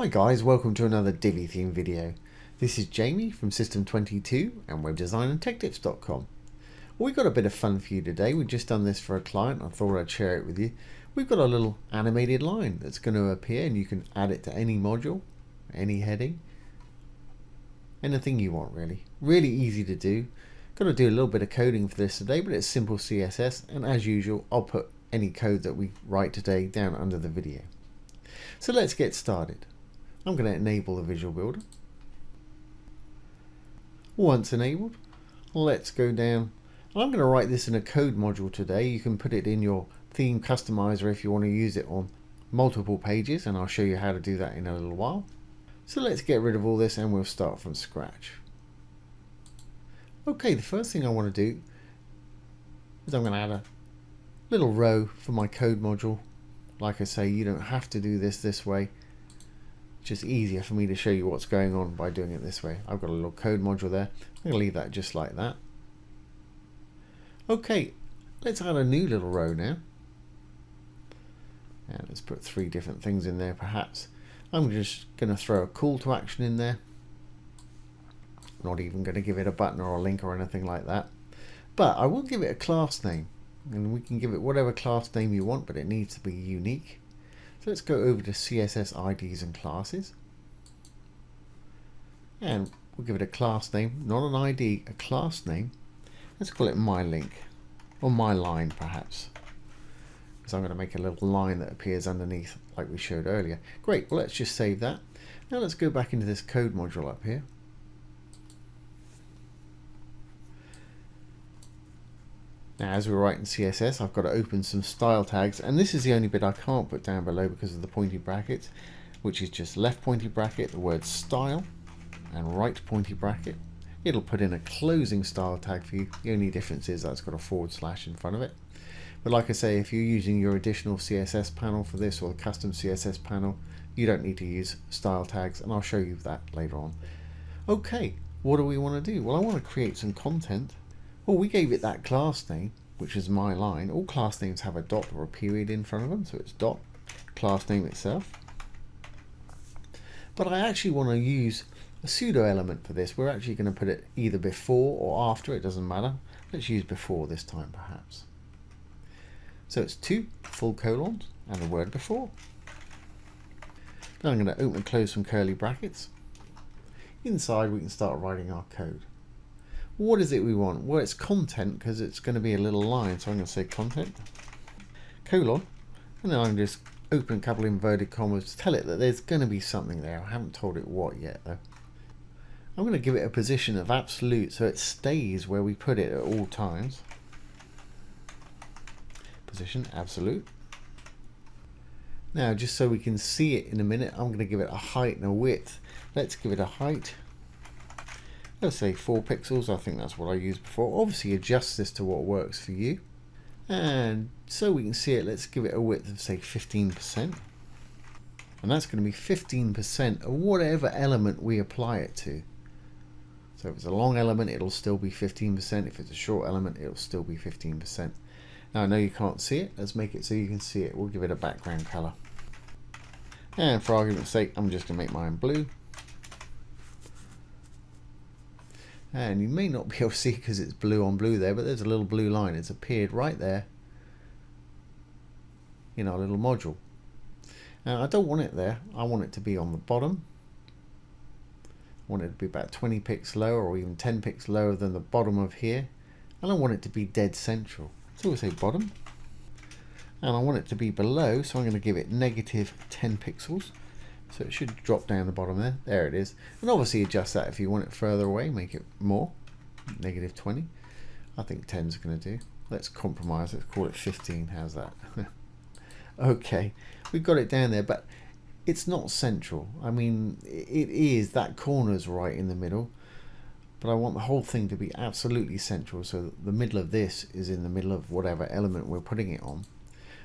Hi guys, welcome to another Divi Theme video. This is Jamie from System22 and webdesignandtechtips.com. Well, we've got a bit of fun for you today. We've just done this for a client. I thought I'd share it with you. We've got a little animated line that's going to appear and you can add it to any module, any heading, anything you want really. Really easy to do. Got to do a little bit of coding for this today, but it's simple CSS, and as usual I'll put any code that we write today down under the video. So let's get started. I'm going to enable the Visual Builder. Once enabled, let's go down. I'm going to write this in a code module today. You can put it in your theme customizer if you want to use it on multiple pages, and I'll show you how to do that in a little while. So let's get rid of all this and we'll start from scratch. Okay, the first thing I want to do is I'm going to add a little row for my code module. Like I say, you don't have to do this way. It's just easier for me to show you what's going on by doing it this way. I've got a little code module there. I'm going to leave that just like that. Okay, let's add a new little row now. And let's put 3 different things in there perhaps. I'm just going to throw a call to action in there. Not even going to give it a button or a link or anything like that. But I will give it a class name. And we can give it whatever class name you want, but it needs to be unique. So let's go over to CSS IDs and classes. And we'll give it a class name, not an ID, a class name. Let's call it my link, or my line perhaps. Because I'm going to make a little line that appears underneath like we showed earlier. Great, well let's just save that. Now let's go back into this code module up here. Now, as we're writing CSS, I've got to open some style tags, and this is the only bit I can't put down below because of the pointy brackets, which is just left pointy bracket, the word style, and right pointy bracket. It'll put in a closing style tag for you. The only difference is that's got a / in front of it. But like I say, if you're using your additional CSS panel for this, or the custom CSS panel, you don't need to use style tags, and I'll show you that later on. Okay, what do we want to do? Well, I want to create some content. Well, we gave it that class name, which is my line. All class names have a dot or a period in front of them, so it's dot class name itself. But I actually want to use a pseudo element for this. We're actually going to put it either before or after, it doesn't matter. Let's use before this time perhaps. So it's 2 full colons and the word before. Then I'm going to open and close some curly brackets. Inside we can start writing our code. What is it we want? Well, it's content because it's going to be a little line. So I'm going to say content, colon, and then I'm just open a couple inverted commas to tell it that there's going to be something there. I haven't told it what yet though. I'm going to give it a position of absolute so it stays where we put it at all times. Position absolute. Now, just so we can see it in a minute, I'm going to give it a height and a width. Let's give it a height. Let's say 4 pixels, I think that's what I used before. Obviously adjust this to what works for you. And so we can see it, let's give it a width of say 15%. And that's going to be 15% of whatever element we apply it to. So if it's a long element, it'll still be 15%. If it's a short element, it'll still be 15%. Now I know you can't see it, let's make it so you can see it. We'll give it a background color. And for argument's sake, I'm just going to make mine blue. And you may not be able to see because it's blue on blue there, but there's a little blue line. It's appeared right there in our little module. Now I don't want it there. I want it to be on the bottom. I want it to be about 20 pixels lower or even 10 pixels lower than the bottom of here. And I want it to be dead central. So we'll say bottom. And I want it to be below, so I'm going to give it negative 10 pixels. So it should drop down the bottom there. There it is. And obviously adjust that if you want it further away, make it more. Negative 20. I think 10 is going to do. Let's compromise. Let's call it 15. How's that? Okay. We've got it down there, but it's not central. I mean, it is. That corner's right in the middle. But I want the whole thing to be absolutely central. So the middle of this is in the middle of whatever element we're putting it on.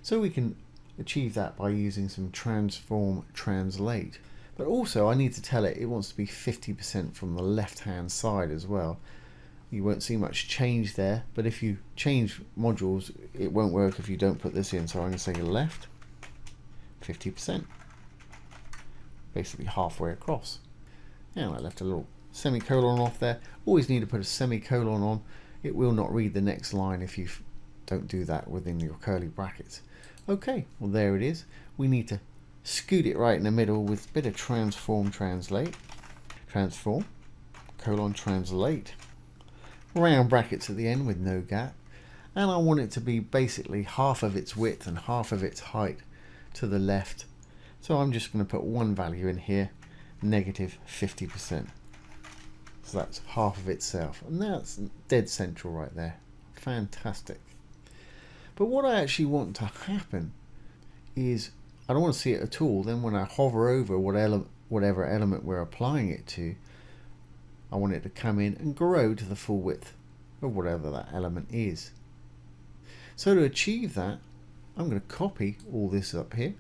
So we can achieve that by using some transform translate, but also I need to tell it wants to be 50% from the left hand side as well. You won't see much change there, but if you change modules it won't work if you don't put this in. So I'm going to say left 50%, basically halfway across. And I left a little semicolon off there. Always need to put a semicolon on. It will not read the next line if you don't do that within your curly brackets. Okay, well there it is. We need to scoot it right in the middle with a bit of transform, translate. Transform, colon, translate. Round brackets at the end with no gap. And I want it to be basically half of its width and half of its height to the left. So I'm just going to put one value in here, negative 50%. So that's half of itself. And that's dead central right there. Fantastic. But what I actually want to happen is, I don't want to see it at all. Then when I hover over whatever element we're applying it to, I want it to come in and grow to the full width of whatever that element is. So to achieve that, I'm going to copy all this up here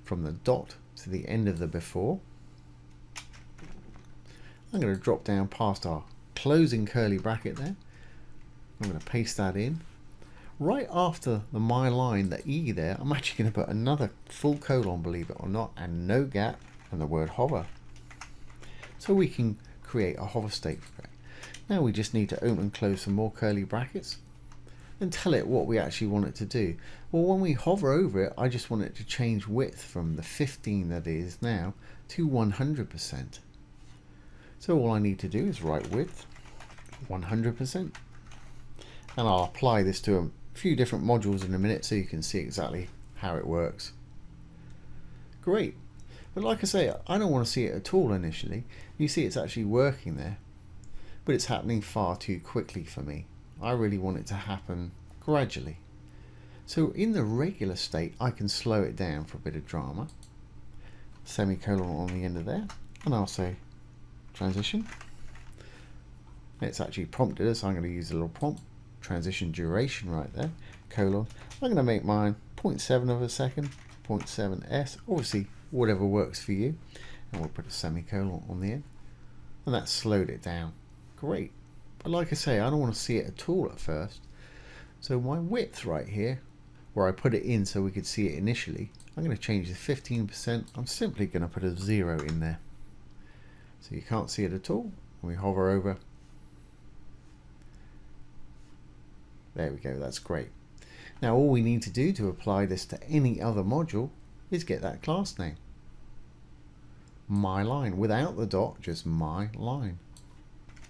from the dot to the end of the before. I'm going to drop down past our closing curly bracket there. I'm going to paste that in. Right after the my line, the E there, I'm actually going to put another full colon, believe it or not, and no gap, and the word hover. So we can create a hover state for it. Now we just need to open and close some more curly brackets and tell it what we actually want it to do. Well, when we hover over it, I just want it to change width from the 15 that it is now to 100%. So all I need to do is write width 100%, and I'll apply this to a few different modules in a minute so you can see exactly how it works. Great. But like I say, I don't want to see it at all initially. You see it's actually working there, but it's happening far too quickly for me. I really want it to happen gradually. So in the regular state, I can slow it down for a bit of drama. Semicolon on the end of there, and I'll say transition. It's actually prompted us, so I'm going to use a little prompt. Transition duration right there, colon. I'm going to make mine 0.7 of a second, 0.7s, obviously whatever works for you. And we'll put a semicolon on the end. And that slowed it down. Great. But like I say, I don't want to see it at all at first. So my width right here, where I put it in so we could see it initially, I'm going to change the 15%. I'm simply going to put a 0 in there. So you can't see it at all. When we hover over, there we go, that's great. Now all we need to do to apply this to any other module is get that class name. My line, without the dot, just my line.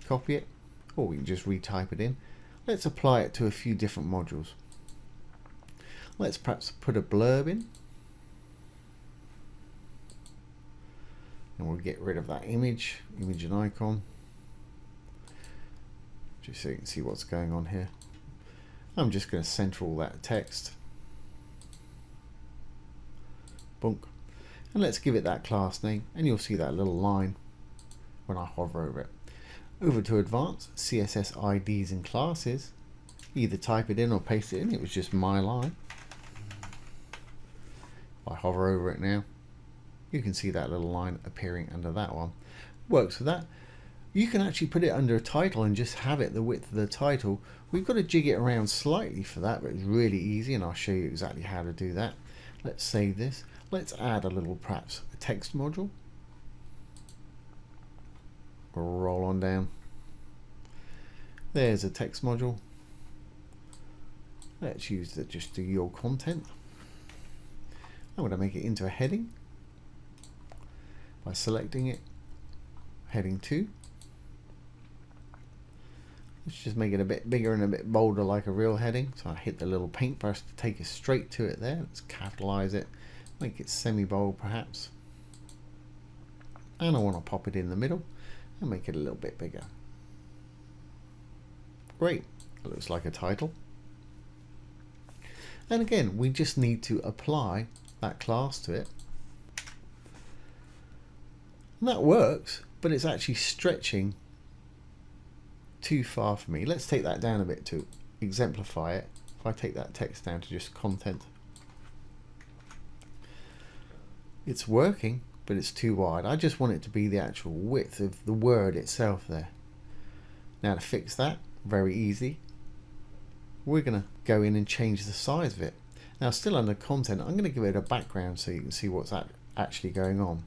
Copy it, or we can just retype it in. Let's apply it to a few different modules. Let's perhaps put a blurb in. And we'll get rid of that image and icon. Just so you can see what's going on here. I'm just going to center all that text. Bonk. And let's give it that class name, and you'll see that little line when I hover over it. Over to advanced CSS IDs and classes. Either type it in or paste it in. It was just my line. If I hover over it now, you can see that little line appearing under that one. Works for that. You can actually put it under a title and just have it the width of the title. We've got to jig it around slightly for that, but it's really easy, and I'll show you exactly how to do that. Let's save this. Let's add a little, perhaps a text module. Roll on down. There's a text module. Let's use just the your content. I'm going to make it into a heading by selecting it. Heading 2. Let's just make it a bit bigger and a bit bolder like a real heading. So I hit the little paintbrush to take us straight to it there. Let's capitalize it. Make it semi-bold perhaps. And I want to pop it in the middle and make it a little bit bigger. Great. It looks like a title. And again, we just need to apply that class to it. And that works, but it's actually stretching too far for me. Let's take that down a bit to exemplify it. If I take that text down to just content, it's working, but it's too wide. I just want it to be the actual width of the word itself there. Now to fix that, very easy. We're going to go in and change the size of it. Now still under content, I'm going to give it a background so you can see what's actually going on.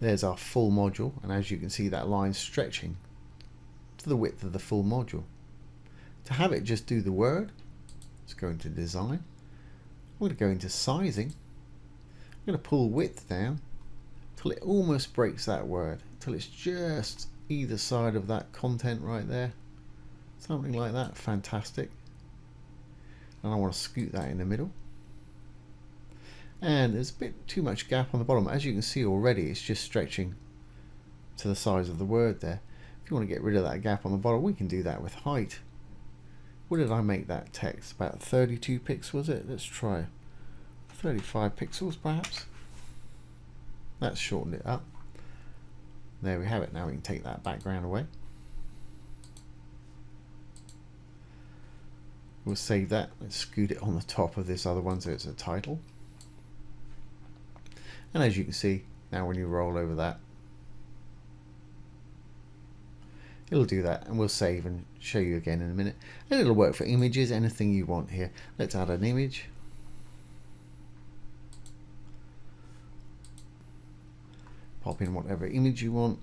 There's our full module, and as you can see, that line stretching to the width of the full module. To have it just do the word, let's go into design. I'm going to go into sizing. I'm going to pull width down till it almost breaks that word, till it's just either side of that content right there. Something like that. Fantastic. And I want to scoot that in the middle. And there's a bit too much gap on the bottom. As you can see already, it's just stretching to the size of the word there. If you want to get rid of that gap on the bottom, we can do that with height. What did I make that text? About 32 pixels, was it? Let's try 35 pixels perhaps. That's shortened it up. There we have it. Now we can take that background away. We'll save that. Let's scoot it on the top of this other one so it's a title. And as you can see, now when you roll over that, it'll do that, and we'll save and show you again in a minute. And it'll work for images, anything you want here. Let's add an image. Pop in whatever image you want.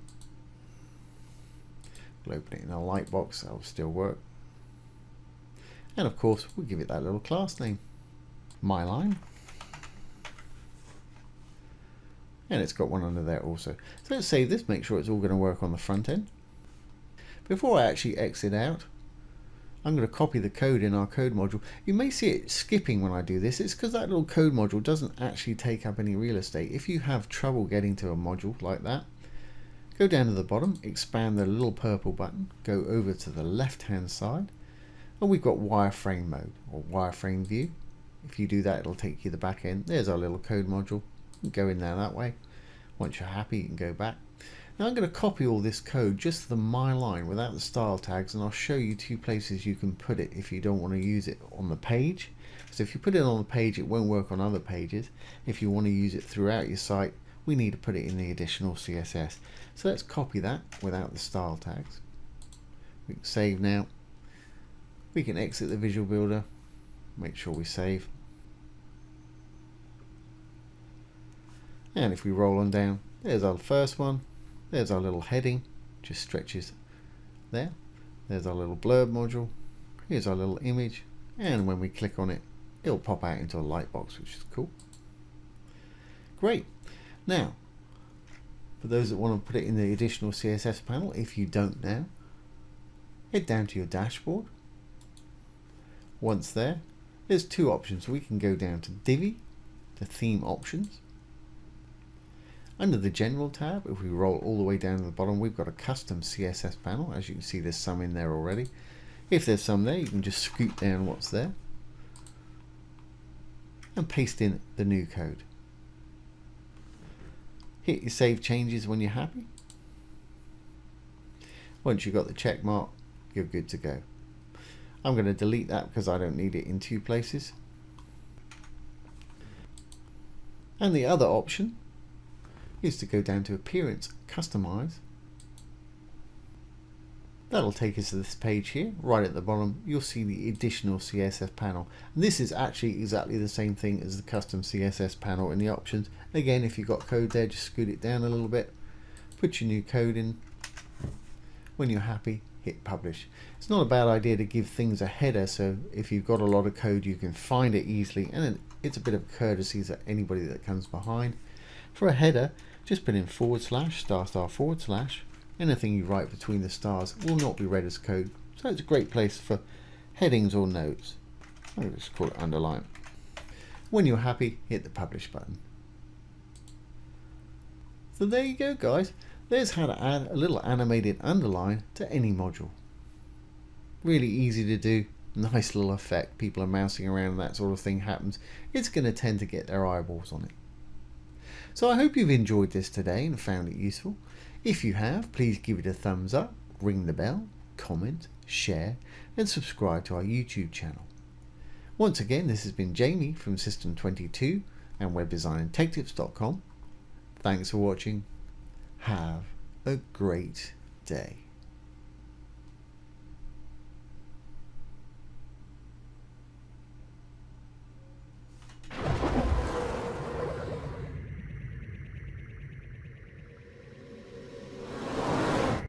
We'll open it in a light box, that'll still work. And of course, we'll give it that little class name, MyLine. And it's got one under there also. So let's save this, make sure it's all going to work on the front end. Before I actually exit out, I'm going to copy the code in our code module. You may see it skipping when I do this. It's because that little code module doesn't actually take up any real estate. If you have trouble getting to a module like that, go down to the bottom, expand the little purple button, go over to the left hand side, and we've got wireframe mode or wireframe view. If you do that, it'll take you to the back end. There's our little code module. Go in there that way. Once you're happy, you can go back. Now I'm going to copy all this code, just the MyLine without the style tags, and I'll show you two places you can put it if you don't want to use it on the page. So if you put it on the page, it won't work on other pages. If you want to use it throughout your site, we need to put it in the additional CSS. So let's copy that without the style tags. We can save now. We can exit the Visual Builder. Make sure we save. And if we roll on down, there's our first one. There's our little heading, just stretches there. There's our little blurb module. Here's our little image. And when we click on it, it'll pop out into a light box, which is cool. Great. Now, for those that want to put it in the additional CSS panel, if you don't now, head down to your dashboard. Once there, there's two options. We can go down to Divi, to Theme Options. Under the General tab, if we roll all the way down to the bottom, we've got a custom CSS panel. As you can see, there's some in there already. If there's some there, you can just scoot down what's there and paste in the new code. Hit your save changes when you're happy. Once you've got the check mark, you're good to go. I'm going to delete that because I don't need it in two places. And the other option is to go down to Appearance, Customize. That'll take us to this page here. Right at the bottom, you'll see the additional CSS panel. And this is actually exactly the same thing as the custom CSS panel in the options. Again, if you've got code there, just scoot it down a little bit. Put your new code in. When you're happy, hit Publish. It's not a bad idea to give things a header, so if you've got a lot of code, you can find it easily. And it's a bit of courtesy to anybody that comes behind. For a header, just put in / // anything you write between the stars will not be read as code, so it's a great place for headings or notes. I'll just call it underline. When you're happy, hit the Publish button. So there you go, guys. There's how to add a little animated underline to any module. Really easy to do. Nice little effect. People are mousing around and that sort of thing happens. It's going to tend to get their eyeballs on it. So I hope you've enjoyed this today and found it useful. If you have, please give it a thumbs up, ring the bell, comment, share, and subscribe to our YouTube channel. Once again, this has been Jamie from System22 and webdesignandtechtips.com. Thanks for watching. Have a great day.